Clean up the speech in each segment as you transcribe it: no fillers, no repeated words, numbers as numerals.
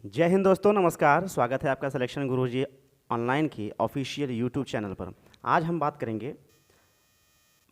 जय हिंद दोस्तों, नमस्कार। स्वागत है आपका सिलेक्शन गुरुजी ऑनलाइन की ऑफिशियल यूट्यूब चैनल पर। आज हम बात करेंगे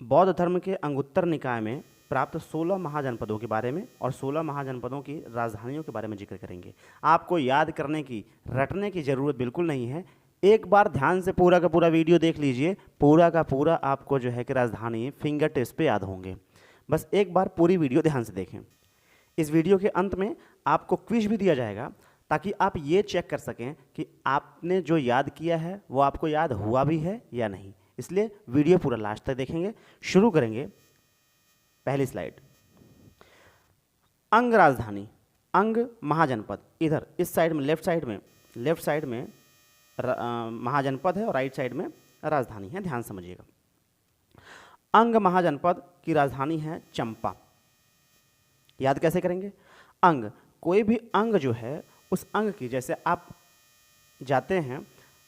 बौद्ध धर्म के अंगुत्तर निकाय में प्राप्त 16 महाजनपदों के बारे में और 16 महाजनपदों की राजधानियों के बारे में जिक्र करेंगे। आपको याद करने की, रटने की ज़रूरत बिल्कुल नहीं है। एक बार ध्यान से पूरा का पूरा वीडियो देख लीजिए, पूरा का पूरा आपको जो है कि राजधानी फिंगर टिप्स पे याद होंगे। बस एक बार पूरी वीडियो ध्यान से देखें। इस वीडियो के अंत में आपको क्विज भी दिया जाएगा ताकि आप ये चेक कर सकें कि आपने जो याद किया है वो आपको याद हुआ भी है या नहीं। इसलिए वीडियो पूरा लास्ट तक देखेंगे। शुरू करेंगे। पहली स्लाइड, अंग राजधानी, अंग महाजनपद। इधर इस साइड में, लेफ्ट साइड में महाजनपद है और राइट साइड में राजधानी है। ध्यान समझिएगा। अंग महाजनपद की राजधानी है चंपा। याद कैसे करेंगे? अंग, कोई भी अंग जो है उस अंग की, जैसे आप जाते हैं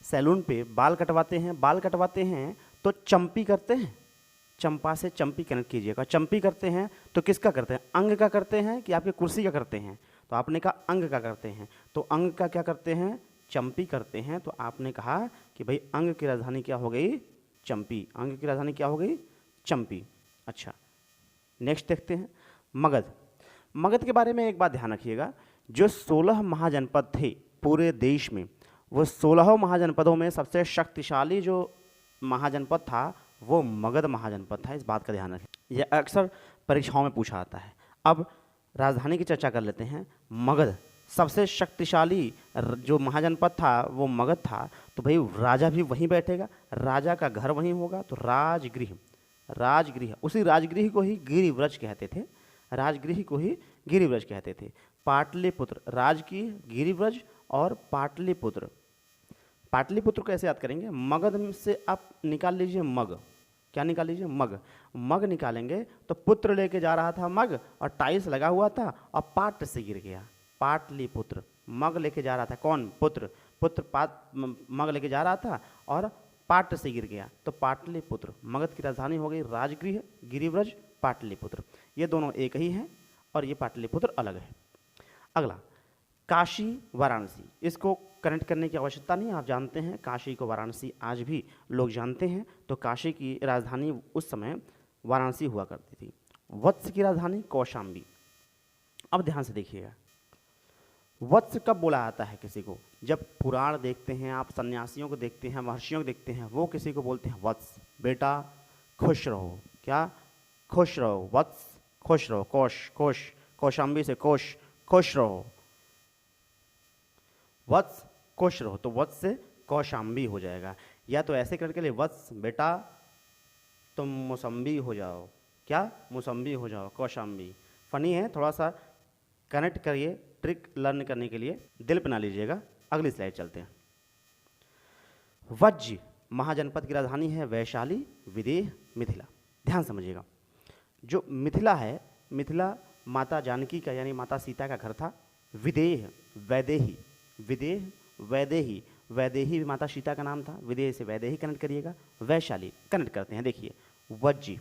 सैलून पे, बाल कटवाते हैं तो चंपी करते हैं। चंपा से चंपी कनेक्ट कीजिएगा। चंपी करते हैं तो किसका करते हैं? अंग का करते हैं कि आपके कुर्सी का करते हैं? तो आपने कहा अंग का करते हैं, तो अंग का क्या करते हैं? चंपी करते हैं। तो आपने कहा कि भाई अंग की राजधानी क्या हो गई? चंपी। अंग की राजधानी क्या हो गई? चंपी। अच्छा, नेक्स्ट देखते हैं मगध। मगध के बारे में एक बात ध्यान रखिएगा, जो 16 महाजनपद थे पूरे देश में, वो 16 महाजनपदों में सबसे शक्तिशाली जो महाजनपद था वो मगध महाजनपद था। इस बात का ध्यान रखें, यह अक्सर परीक्षाओं में पूछा आता है। अब राजधानी की चर्चा कर लेते हैं। मगध सबसे शक्तिशाली जो महाजनपद था वो मगध था। तो भाई राजा भी वहीं बैठेगा, राजा का घर वहीं होगा, तो राजगृह। उसी राजगृह को ही गिरिव्रज कहते थे। राजगृह को ही गिरिव्रज कहते थे। पाटलिपुत्र, राज की गिरिव्रज और पाटलिपुत्र। पाटलिपुत्र कैसे याद करेंगे? मगध से आप निकाल लीजिए मग। क्या निकाल लीजिए? मग। मग निकालेंगे तो पुत्र लेके जा रहा था मग, और टाइल्स लगा हुआ था और पाट से गिर गया। पाटलिपुत्र। मग लेके जा रहा था कौन? पुत्र। मग लेके जा रहा था और पाट से गिर गया, तो पाटलिपुत्र। मगध की राजधानी हो गई राजगृह, गिरिव्रज, पाटलिपुत्र। ये दोनों एक ही हैं और ये पाटलिपुत्र अलग है। अगला, काशी वाराणसी। इसको कनेक्ट करने की आवश्यकता नहीं, आप जानते हैं काशी को वाराणसी आज भी लोग जानते हैं। तो काशी की राजधानी उस समय वाराणसी हुआ करती थी। वत्स की राजधानी कौशाम्बी। अब ध्यान से देखिएगा, वत्स कब बोला जाता है किसी को? जब पुराण देखते हैं आप, सन्यासियों को देखते हैं, महर्षियों को देखते हैं, वो किसी को बोलते हैं वत्स। बेटा खुश रहो। क्या? खुश रहो। वत्स, खुश रहो। कौशाम्बी से कोश, खुश रहो। वत्स खुश रहो, तो वत्स से कौशाम्बी हो जाएगा। या तो ऐसे करके लिए, वत्स बेटा तुम मौसम्बी हो जाओ। क्या? मौसम्बी हो जाओ, कौशाम्बी। फनी है, थोड़ा सा कनेक्ट करिए, ट्रिक लर्न करने के लिए दिल बना लीजिएगा। अगली स्लाइड चलते हैं। वज्ज महाजनपद की राजधानी है वैशाली, विदेह, मिथिला। ध्यान समझिएगा, जो मिथिला है, मिथिला माता जानकी का यानी माता सीता का घर था। विदेह, वैदेही, विदेह वैदेही, वैदेही भी माता सीता का नाम था। विदेह से वैदेही कनेक्ट करिएगा। वैशाली कनेक्ट करते हैं। देखिए वज्जी,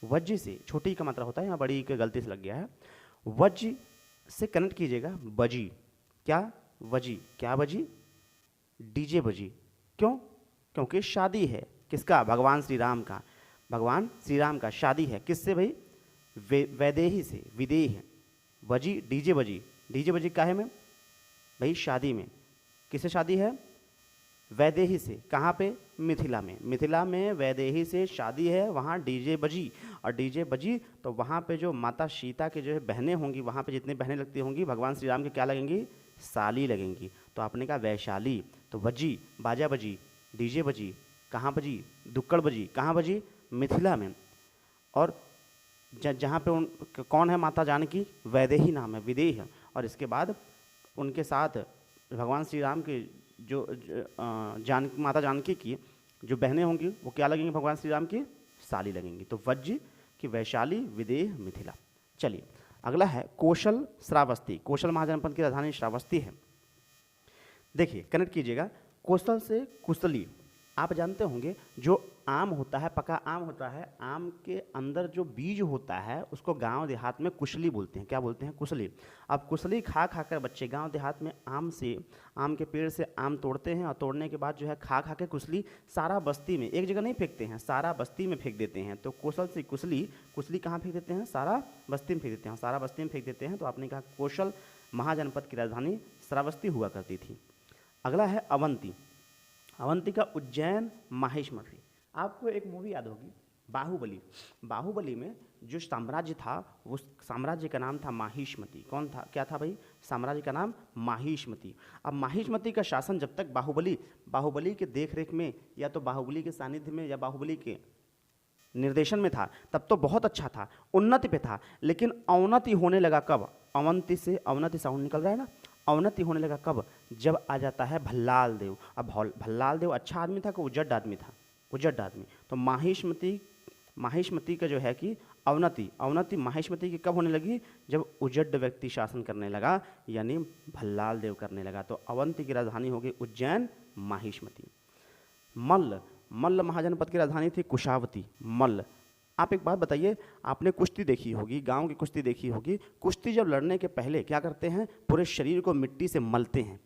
वज्जी से छोटी का मात्रा होता है, यहाँ बड़ी की गलती से लग गया है। वज्जी से कनेक्ट कीजिएगा बजी। क्या? वजी। क्या बजी? डीजे बजी। क्यों? क्योंकि शादी है। किसका? भगवान श्री राम का। भगवान श्री राम का शादी है। किससे भाई? वैदेही से। विदेह बजी, डीजे बजी। डीजे बजी काहे में भाई? शादी में। किससे शादी है? वैदेही से। कहाँ पे? मिथिला में। मिथिला में वैदेही से शादी है, वहाँ डीजे बजी। और डीजे बजी तो वहाँ पे जो माता सीता के जो है बहनें होंगी, वहाँ पे जितनी बहनें लगती होंगी भगवान श्री राम की क्या लगेंगी? साली लगेंगी। तो आपने कहा वैशाली, तो बजी, बाजा बजी, डीजे बजी। कहाँ बजी? दुक्कड़ बजी। कहाँ बजी? मिथिला में। और जहाँ पे कौन है माता जानकी? वैदेही नाम है, विदेह। और इसके बाद उनके साथ भगवान श्री राम के जो माता जानकी की जो बहनें होंगी वो क्या लगेंगी? भगवान श्री राम की साली लगेंगी। तो वज्ज की वैशाली, विदेह, मिथिला। चलिए अगला है कौशल श्रावस्ती। कौशल महाजनपद की राजधानी श्रावस्ती है। देखिए कनेक्ट कीजिएगा, कौशल से कुशली। आप जानते होंगे जो आम होता है, पका आम होता है, आम के अंदर जो बीज होता है उसको गांव देहात में कुशली बोलते हैं। क्या बोलते हैं? कुशली। अब कुशली खा खा कर बच्चे गांव देहात में आम के पेड़ से आम तोड़ते हैं और तोड़ने के बाद जो है खा खा के कुशली सारा बस्ती में, एक जगह नहीं फेंकते हैं, सारा बस्ती में फेंक देते हैं। तो कौशल से कुशली कहाँ फेंक देते हैं? सारा बस्ती में फेंक देते हैं। सारा बस्ती में फेंक देते हैं। तो आपने कहा कौशल महाजनपद की राजधानी श्रावस्ती हुआ करती थी। अगला है अवंती। अवंती का उज्जैन माहिष्मति। आपको एक मूवी याद होगी, बाहुबली। बाहुबली में जो साम्राज्य था वो साम्राज्य का नाम था माहिष्मति। कौन था? क्या था भाई? साम्राज्य का नाम माहिष्मति। अब माहिष्मति का शासन जब तक बाहुबली के देखरेख में या तो बाहुबली के सानिध्य में या बाहुबली के निर्देशन में था तब तो बहुत अच्छा था, उन्नति पे था। लेकिन अवनति होने लगा कब? अवंती से अवनति साउंड निकल रहा है ना। अवनति होने लगा कब? जब आ जाता है भल्लाल देव। अब भल्लाल देव अच्छा आदमी था कि उजड्ड आदमी था? उजड्ड आदमी। तो माहिष्मति का जो है कि अवनति माहिष्मति की कब होने लगी? जब उजड्ड व्यक्ति शासन करने लगा, यानी भल्लाल देव करने लगा। तो अवंती की राजधानी हो गई उज्जैन माहिष्मति। मल्ल महाजनपद की राजधानी थी कुशावती। मल्ल। आप एक बात बताइए, आपने कुश्ती देखी होगी, गांव की कुश्ती देखी होगी। कुश्ती जब लड़ने के पहले क्या करते हैं? पूरे शरीर को मिट्टी से मलते हैं।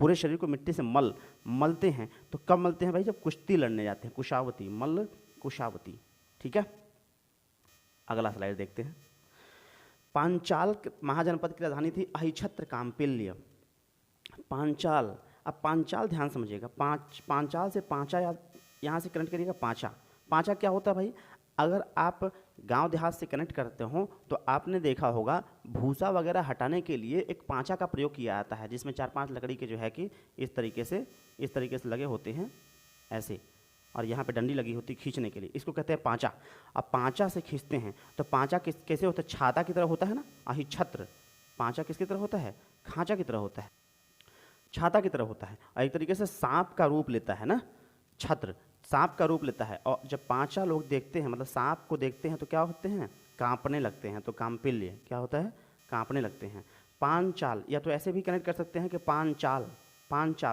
पूरे शरीर को मिट्टी से मलते हैं। तो कब मलते हैं भाई? जब कुश्ती लड़ने जाते हैं। कुशावती, मल्ल कुशावती। ठीक है, अगला स्लाइड देखते हैं। पांचाल महाजनपद की राजधानी थी अहिछत्र काम्पिल्य। पांचाल। अब पांचाल ध्यान समझिएगा, पांचाल से पांचा यहाँ से कनेक्ट करिएगा। पांचा क्या होता है भाई? अगर आप गांव देहात से कनेक्ट करते हो तो आपने देखा होगा भूसा वगैरह हटाने के लिए एक पांचा का प्रयोग किया जाता है, जिसमें 4-5 लकड़ी के जो है कि इस तरीके से लगे होते हैं ऐसे, और यहाँ पे डंडी लगी होती है खींचने के लिए। इसको कहते हैं पांचा। अब पांचा से खींचते हैं तो पांचा कैसे होता है? छाता की तरह होता है ना, अहिछत्र। पांचा किसकी तरह होता है? खांचा की तरह होता है, छाता की तरह होता है, और एक तरीके से सांप का रूप लेता है ना। छत्र सांप का रूप लेता है। और जब पांचा लोग देखते हैं, मतलब सांप को देखते हैं, तो क्या होते हैं? कांपने लगते हैं। तो कांपिल्य क्या होता है? कांपने लगते हैं। पांचाल, या तो ऐसे भी कनेक्ट कर सकते हैं कि पांचाल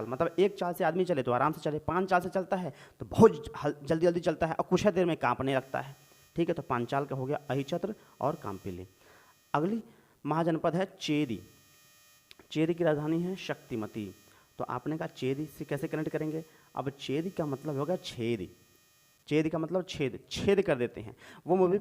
मतलब एक चाल से आदमी चले तो आराम से चले, 5 चाल से चलता है तो बहुत जल्दी जल्दी चलता है और कुछ देर में कांपने लगता है। ठीक है, तो पांचाल का हो गया अहिछत्र और कांपिल्य। अगली महाजनपद है चेदी। चेदी की राजधानी है शक्तिमती। तो आपने कहा चेदी से कैसे कनेक्ट करेंगे? अब चेदी का मतलब होगा छेद। चेदी का मतलब छेद कर देते हैं। वो मूवी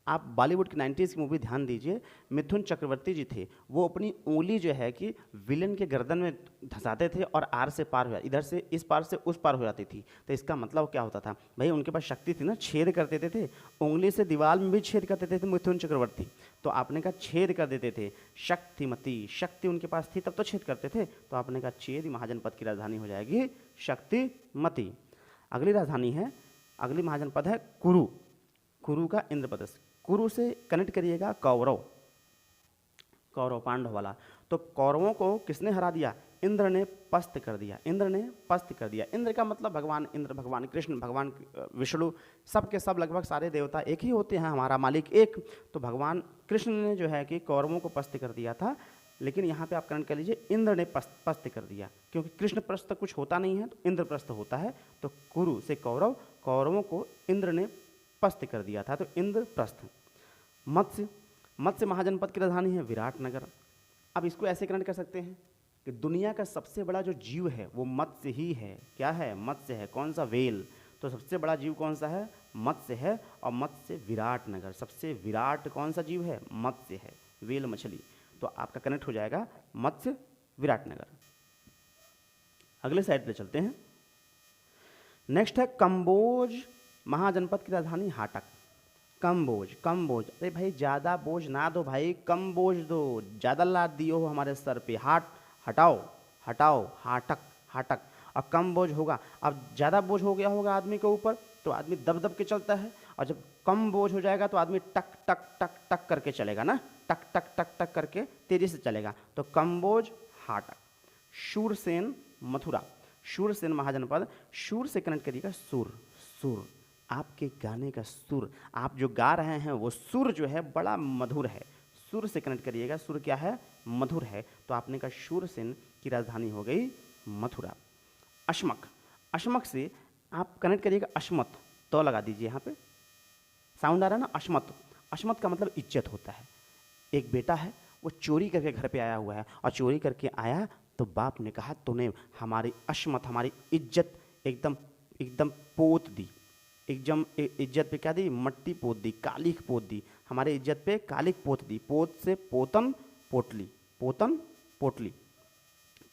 आप बॉलीवुड की 90s की मूवी ध्यान दीजिए, मिथुन चक्रवर्ती जी थे, वो अपनी उंगली जो है कि विलेन के गर्दन में धंसाते थे और आर से पार हो, इधर से इस पार से उस पार हो जाती थी। तो इसका मतलब क्या होता था भाई? उनके पास शक्ति थी ना, छेद कर देते थे, उंगली से दीवार में भी छेद कर देते थे मिथुन चक्रवर्ती। तो आपने कहा छेद कर देते थे। शक्तिमती, शक्ति उनके पास थी तब तो छेद करते थे। तो आपने कहा चेदी महाजनपद की राजधानी हो जाएगी शक्तिमती। अगली महाजनपद है कुरु। कुरु का इंद्रप्रस्थ। कुरु से कनेक्ट करिएगा कौरव पांडव वाला। तो कौरवों को किसने हरा दिया? इंद्र ने पस्त कर दिया। इंद्र का मतलब भगवान इंद्र, भगवान कृष्ण, भगवान विष्णु, सब के सब लगभग सारे देवता एक ही होते हैं, हमारा मालिक एक। तो भगवान कृष्ण ने जो है कि कौरवों को पस्त कर दिया था। लेकिन यहाँ पे आप कनेक्ट कर लीजिए, इंद्र ने पस्त कर दिया, क्योंकि कृष्ण प्रस्थ कुछ होता नहीं है तो इंद्र प्रस्थ होता है। तो कुरु से कौरवों को इंद्र ने पस्त कर दिया था, तो इंद्रप्रस्थ। मत्स्य महाजनपद की राजधानी है विराटनगर। अब इसको ऐसे कनेक्ट कर सकते हैं कि दुनिया का सबसे बड़ा जो जीव है वो मत्स्य ही है। क्या है? मत्स्य है। कौन सा? वेल। तो सबसे बड़ा जीव कौन सा है? मत्स्य है। और मत्स्य विराटनगर, सबसे विराट कौन सा जीव है? मत्स्य है, वेल मछली। तो आपका कनेक्ट हो जाएगा मत्स्य विराटनगर। अगले साइड पे चलते हैं। नेक्स्ट है कंबोज महाजनपद की राजधानी हाटक। कंबोज। अरे भाई ज़्यादा बोझ ना दो भाई, कम बोझ दो, ज़्यादा लाद दियो हो हमारे सर पे। हटाओ हाटक। और कम बोझ होगा। अब ज़्यादा बोझ हो गया होगा आदमी के ऊपर तो आदमी दब के चलता है, और जब कम बोझ हो जाएगा तो आदमी टक टक टक टक करके चलेगा ना, टक टक टक टक करके तेजी से चलेगा। तो कंबोज हाटक। शूरसेन मथुरा। शूरसेन महाजनपद। शूर से कनेक्ट करिएगा सुर। आपके गाने का सुर, आप जो गा रहे हैं वो सुर जो है बड़ा मधुर है। सुर से कनेक्ट करिएगा, सुर क्या है? मधुर है। तो आपने कहा शूरसेन की राजधानी हो गई मथुरा। अश्मक से आप कनेक्ट करिएगा अशमत, तो लगा दीजिए यहाँ पे, साउंड आ रहा है ना, अशमत। अशमत का मतलब इज्जत होता है। एक बेटा है, वो चोरी करके घर पे आया हुआ है, और चोरी करके आया तो बाप ने कहा तूने हमारी अशमत, हमारी इज्जत एकदम एकदम पोत दी, एकदम इज्जत पे क्या दी, मट्टी पोत दी, कालिक पोत दी, हमारे इज्जत पे कालिक पोत दी। पोत से पोतन पोटली, पोतन पोटली,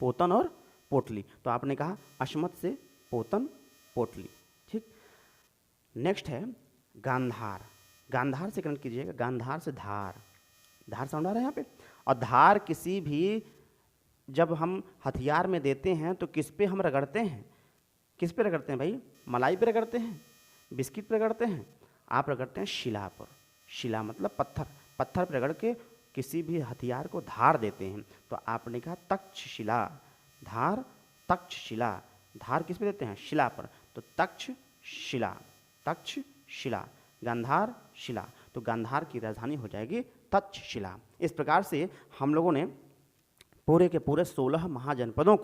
पोतन और पोटली, तो आपने कहा अशमत से पोतन पोटली। ठीक, नेक्स्ट है गांधार। गांधार से कनेक्ट कीजिएगा, गांधार से धार, धार साउंड आ रहा है यहाँ पे। और धार किसी भी, जब हम हथियार में देते हैं तो किस पे हम रगड़ते हैं, किस पे रगड़ते हैं भाई, मलाई पे रगड़ते हैं, बिस्किट पे रगड़ते हैं, आप रगड़ते हैं शिला पर। शिला मतलब पत्थर, पत्थर पर रगड़ के किसी भी हथियार को धार देते हैं। तो आपने कहा तक्षशिला, धार तक्षशिला, धार किस पे देते हैं, शिला पर, तो तक्षशिला, तक्षशिला, गांधार शिला, तो गांधार की राजधानी हो जाएगी तक्षशिला। इस प्रकार से हम लोगों ने पूरे के पूरे 16 महाजनपदों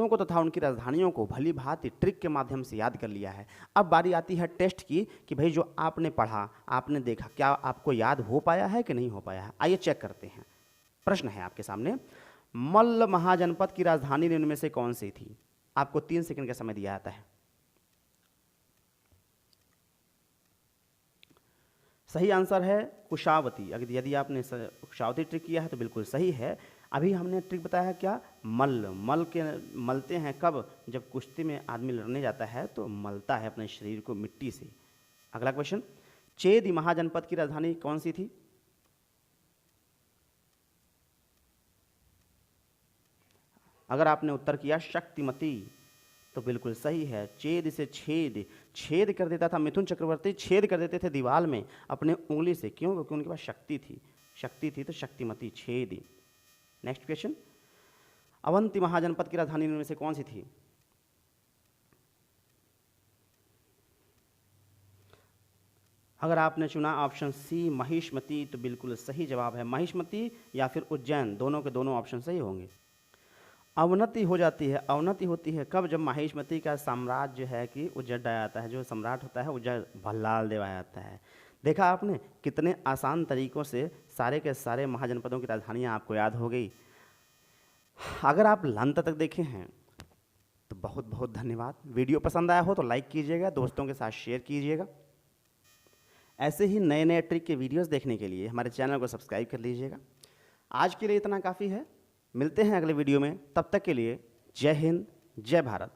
को तथा उनकी राजधानियों को भली भांति ट्रिक के माध्यम से याद कर लिया है। अब बारी आती है टेस्ट की कि भाई जो आपने पढ़ा, आपने देखा, क्या आपको याद हो पाया है कि नहीं हो पाया है। आइए चेक करते हैं। प्रश्न है आपके सामने, मल्ल महाजनपद की राजधानी निम्न में से कौन सी थी। आपको 3 सेकंड का समय दिया जाता है। सही आंसर है कुशावती। अगर यदि आपने कुशावती ट्रिक किया है तो बिल्कुल सही है। अभी हमने ट्रिक बताया है क्या, मल्ल, मल के मलते हैं कब, जब कुश्ती में आदमी लड़ने जाता है तो मलता है अपने शरीर को मिट्टी से। अगला क्वेश्चन, चेद महाजनपद की राजधानी कौन सी थी। अगर आपने उत्तर किया शक्तिमती तो बिल्कुल सही है। चेद से छेद, छेद कर देता था मिथुन चक्रवर्ती, छेद कर देते थे दीवार में अपने उंगली से, क्यों, क्योंकि उनके पास शक्ति थी, शक्ति थी, तो शक्तिमती, छेद। नेक्स्ट क्वेश्चन, अवंती महाजनपद की राजधानी में से कौन सी थी। अगर आपने चुना ऑप्शन सी महिष्मती तो बिल्कुल सही जवाब है महिष्मती या फिर उज्जैन, दोनों के दोनों ऑप्शन सही होंगे। अवनति हो जाती है, अवनति होती है कब, जब महिष्मती का साम्राज्य है कि उजड़ जाता है, जो सम्राट होता है उजड़ भल्लाल देव आ जाता है। देखा आपने कितने आसान तरीक़ों से सारे के सारे महाजनपदों की राजधानियाँ आपको याद हो गई। अगर आप अंत तक देखे हैं तो बहुत बहुत धन्यवाद। वीडियो पसंद आया हो तो लाइक कीजिएगा, दोस्तों के साथ शेयर कीजिएगा। ऐसे ही नए नए ट्रिक के वीडियोस देखने के लिए हमारे चैनल को सब्सक्राइब कर लीजिएगा। आज के लिए इतना काफ़ी है, मिलते हैं अगले वीडियो में, तब तक के लिए जय हिंद, जय भारत।